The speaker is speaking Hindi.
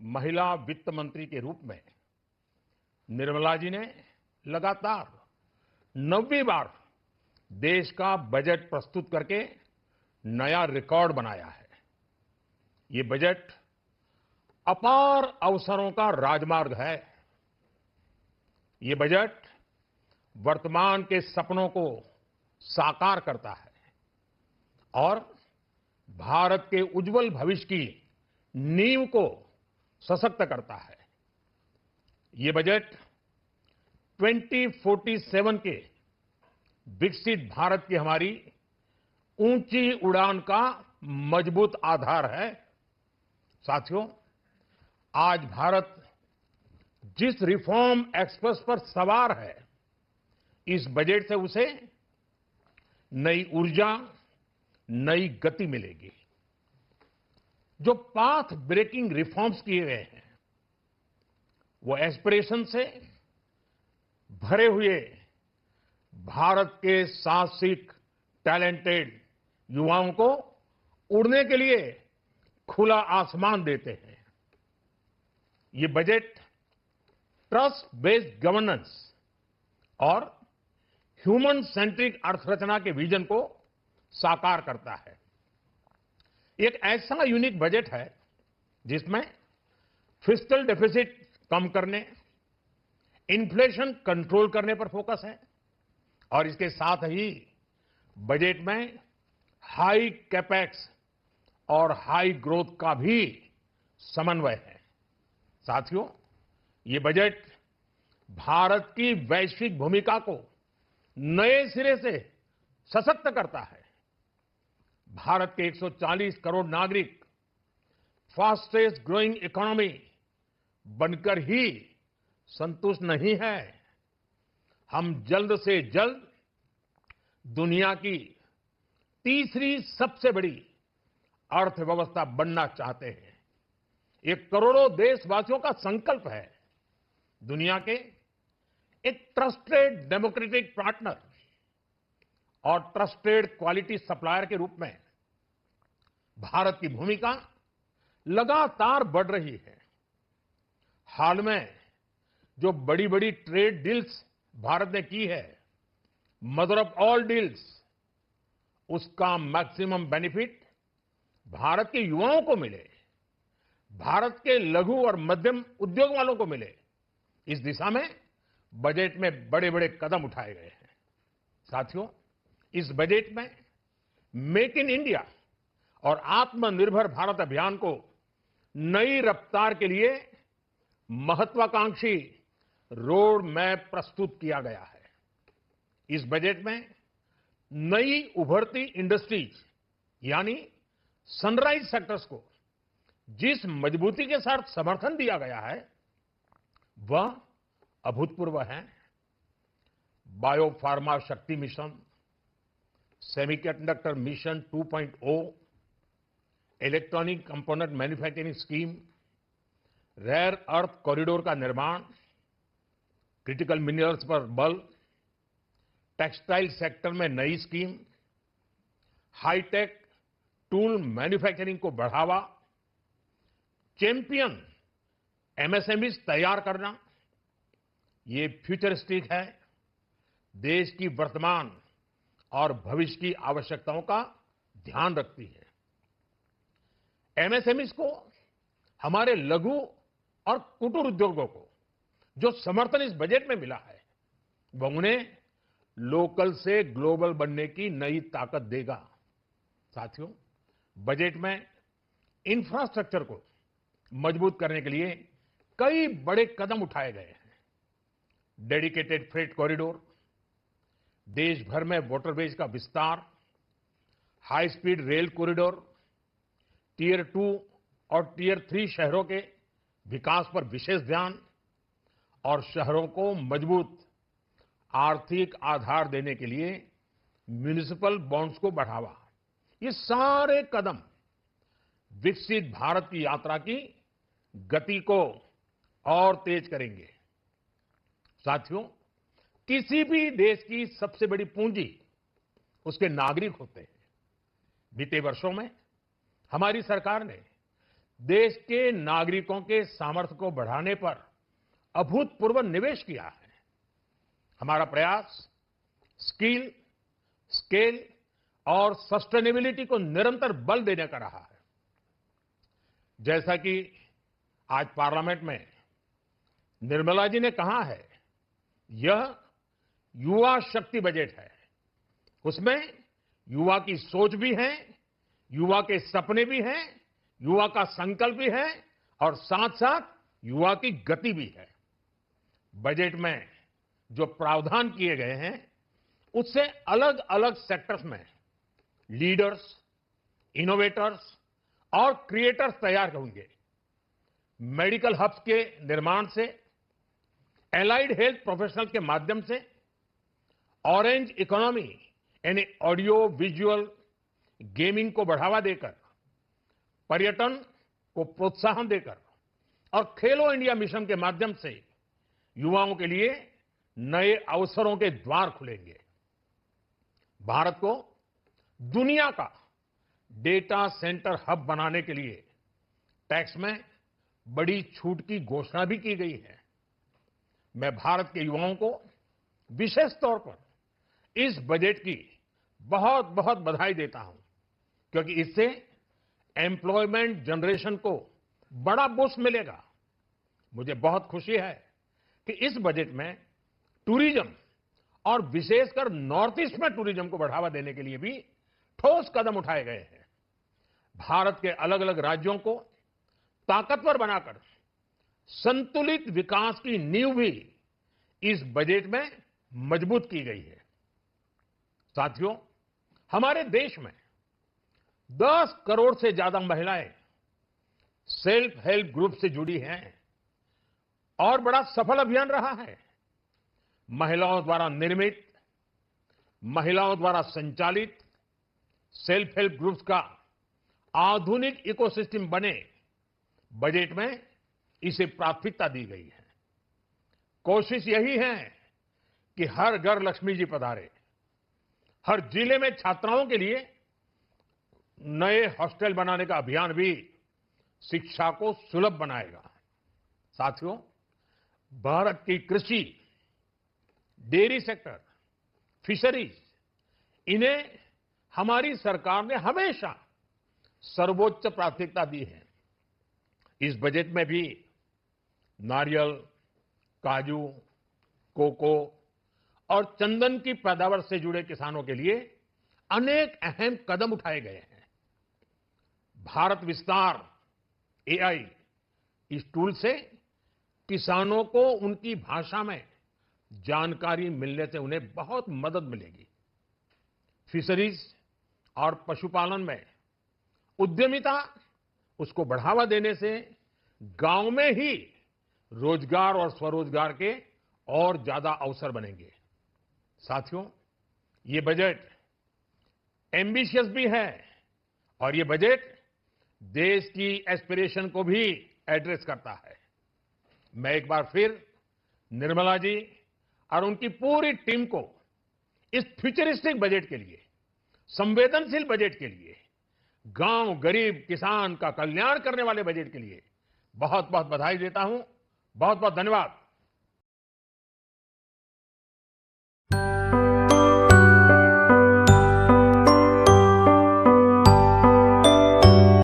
महिला वित्त मंत्री के रूप में निर्मला जी ने लगातार 9वीं बार देश का बजट प्रस्तुत करके नया रिकॉर्ड बनाया है। ये बजट अपार अवसरों का राजमार्ग है। ये बजट वर्तमान के सपनों को साकार करता है और भारत के उज्जवल भविष्य की नींव को सशक्त करता है। ये बजट 2047 के विकसित भारत की हमारी ऊंची उड़ान का मजबूत आधार है। साथियों, आज भारत जिस रिफॉर्म एक्सप्रेस पर सवार है, इस बजट से उसे नई ऊर्जा, नई गति मिलेगी। जो पाथ ब्रेकिंग रिफॉर्म्स किए गए हैं, वो एस्पिरेशन से भरे हुए भारत के साहसिक, टैलेंटेड युवाओं को उड़ने के लिए खुला आसमान देते हैं। ये बजट ट्रस्ट बेस्ड गवर्नेंस और ह्यूमन सेंट्रिक अर्थरचना के विजन को साकार करता है। एक ऐसा यूनिक बजट है जिसमें फिस्कल डेफिसिट कम करने, इन्फ्लेशन कंट्रोल करने पर फोकस है और इसके साथ ही बजट में हाई कैपेक्स और हाई ग्रोथ का भी समन्वय है। साथियों, ये बजट भारत की वैश्विक भूमिका को नए सिरे से सशक्त करता है। भारत के 140 करोड़ नागरिक फास्टेस्ट ग्रोइंग इकोनॉमी बनकर ही संतुष्ट नहीं है। हम जल्द से जल्द दुनिया की तीसरी सबसे बड़ी अर्थव्यवस्था बनना चाहते हैं। ये करोड़ों देशवासियों का संकल्प है। दुनिया के एक ट्रस्टेड डेमोक्रेटिक पार्टनर और ट्रस्टेड क्वालिटी सप्लायर के रूप में भारत की भूमिका लगातार बढ़ रही है। हाल में जो बड़ी बड़ी ट्रेड डील्स भारत ने की है, मदर ऑफ ऑल डील्स, उसका मैक्सिमम बेनिफिट भारत के युवाओं को मिले, भारत के लघु और मध्यम उद्योग वालों को मिले। इस दिशा में बजट में बड़े बड़े कदम उठाए गए हैं। साथियों, इस बजट में मेक इन इंडिया और आत्मनिर्भर भारत अभियान को नई रफ्तार के लिए महत्वाकांक्षी रोड मैप प्रस्तुत किया गया है। इस बजट में नई उभरती इंडस्ट्रीज यानी सनराइज सेक्टर्स को जिस मजबूती के साथ समर्थन दिया गया है, वह अभूतपूर्व है। Bio pharma Shakti mission, semiconductor mission 2.0, electronic component manufacturing scheme, rare earth corridor का निर्माण, क्रिटिकल मिनरल्स पर बल, टेक्सटाइल सेक्टर में नई स्कीम, हाईटेक टूल मैन्युफैक्चरिंग को बढ़ावा, चैंपियन एमएसएमईज तैयार करना, ये फ्यूचरिस्टिक है। देश की वर्तमान और भविष्य की आवश्यकताओं का ध्यान रखती है। एमएसएमईज को, हमारे लघु और कुटीर उद्योगों को जो समर्थन इस बजट में मिला है, वह उन्हें लोकल से ग्लोबल बनने की नई ताकत देगा। साथियों, बजट में इंफ्रास्ट्रक्चर को मजबूत करने के लिए कई बड़े कदम उठाए गए हैं। डेडिकेटेड फ्रेट कॉरिडोर, देश भर में वाटरवेज का विस्तार, high speed rail corridor, tier 2 और टियर 3 शहरों के विकास पर विशेष ध्यान और शहरों को मजबूत आर्थिक आधार देने के लिए म्युनिसिपल बॉन्ड्स को बढ़ावा। ये सारे कदम विकसित भारत की यात्रा की गति को और तेज करेंगे। साथियों, किसी भी देश की सबसे बड़ी पूंजी उसके नागरिक होते हैं। बीते वर्षों में हमारी सरकार ने देश के नागरिकों के सामर्थ्य को बढ़ाने पर अभूतपूर्व निवेश किया है। हमारा प्रयास स्किल, स्केल और सस्टेनेबिलिटी को निरंतर बल देने का रहा है। जैसा कि आज पार्लियामेंट में निर्मला जी ने कहा है, यह युवा शक्ति बजट है। उसमें युवा की सोच भी है, युवा के सपने भी हैं, युवा का संकल्प भी है और साथ साथ युवा की गति भी है। बजट में जो प्रावधान किए गए हैं, उससे अलग अलग सेक्टर्स में लीडर्स, इनोवेटर्स और क्रिएटर्स तैयार होंगे। मेडिकल हब्स के निर्माण से, एलाइड हेल्थ प्रोफेशनल के माध्यम से, ऑरेंज इकोनॉमी यानी ऑडियो विजुअल गेमिंग को बढ़ावा देकर, पर्यटन को प्रोत्साहन देकर और खेलो इंडिया मिशन के माध्यम से युवाओं के लिए नए अवसरों के द्वार खुलेंगे। भारत को दुनिया का डेटा सेंटर हब बनाने के लिए टैक्स में बड़ी छूट की घोषणा भी की गई है। मैं भारत के युवाओं को विशेष तौर पर इस बजट की बहुत बहुत बधाई देता हूं, क्योंकि इससे एम्प्लॉयमेंट जनरेशन को बड़ा बूस्ट मिलेगा। मुझे बहुत खुशी है कि इस बजट में टूरिज्म और विशेषकर नॉर्थ ईस्ट में टूरिज्म को बढ़ावा देने के लिए भी ठोस कदम उठाए गए हैं। भारत के अलग अलग राज्यों को ताकतवर बनाकर संतुलित विकास की नींव भी इस बजट में मजबूत की गई है। साथियों, हमारे देश में 10 करोड़ से ज्यादा महिलाएं सेल्फ हेल्प ग्रुप से जुड़ी हैं और बड़ा सफल अभियान रहा है। महिलाओं द्वारा निर्मित, महिलाओं द्वारा संचालित सेल्फ हेल्प ग्रुप्स का आधुनिक इकोसिस्टम बने, बजट में इसे प्राथमिकता दी गई है। कोशिश यही है कि हर घर लक्ष्मी जी पधारे। हर जिले में छात्राओं के लिए नए हॉस्टल बनाने का अभियान भी शिक्षा को सुलभ बनाएगा। साथियों, भारत की कृषि, डेयरी सेक्टर, फिशरीज, इन्हें हमारी सरकार ने हमेशा सर्वोच्च प्राथमिकता दी है। इस बजट में भी नारियल, काजू, कोको और चंदन की पैदावार से जुड़े किसानों के लिए अनेक अहम कदम उठाए गए हैं। भारत विस्तार एआई, इस टूल से किसानों को उनकी भाषा में जानकारी मिलने से उन्हें बहुत मदद मिलेगी। फिशरीज और पशुपालन में उद्यमिता, उसको बढ़ावा देने से गांव में ही रोजगार और स्वरोजगार के और ज्यादा अवसर बनेंगे। साथियों, ये बजट एम्बिशियस भी है और ये बजट देश की एस्पिरेशन को भी एड्रेस करता है। मैं एक बार फिर निर्मला जी और उनकी पूरी टीम को इस फ्यूचरिस्टिक बजट के लिए, संवेदनशील बजट के लिए, गांव, गरीब, किसान का कल्याण करने वाले बजट के लिए बहुत बहुत बधाई देता हूं। बहुत बहुत धन्यवाद।